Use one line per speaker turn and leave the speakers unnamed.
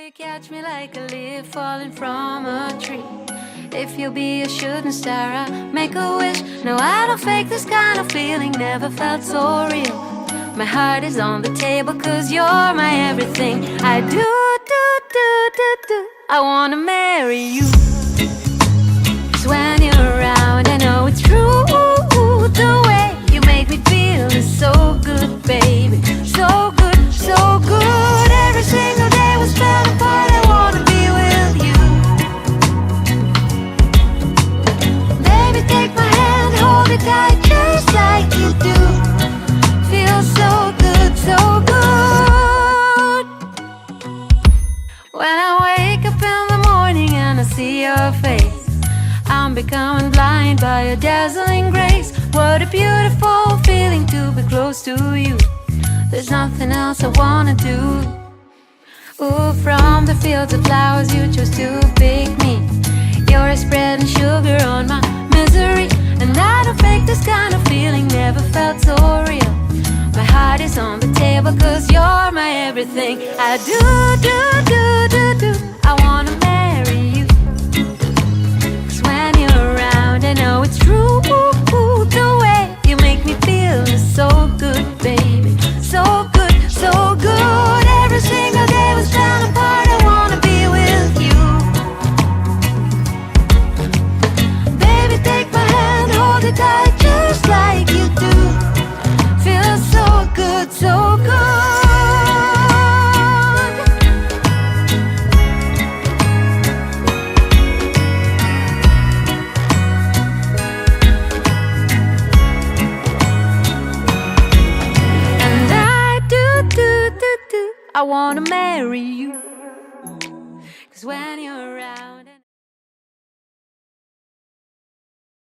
you catch me like a leaf falling from a tree. If you'll be a shooting star, I'll make a wish. No, I don't fake this kind of feeling, never felt so real. My heart is on the table, cause you're my everything. I do. I wanna marry you. Cause when you're around, I know it's true. The way you make me feel is so good, baby. So good, so good. Every single day we spend apart, I wanna be with you. Baby, take my hand, hold it tight, just like you do. Feels so good, so good. When I wake up in the morning and I see your face, I'm becoming blind by your dazzling grace. What a beautiful feeling to be close to you. There's nothing else I wanna do. Ooh, from the fields of flowers you chose to pick me. You're a spreading sugar on my misery. And I don't fake this kind of feeling, never felt so real. My heart is on the table, cause you're my everything. I do. I wanna marry you. Cause when you're around, I know it's true. The way you make me feel is so good, baby. So good, so good. Every single day we spend apart, I wanna be with you. Baby, take my hand, hold it tight, just like you do. Feels so good, so good. And I do. I wanna marry you. Cause when you're around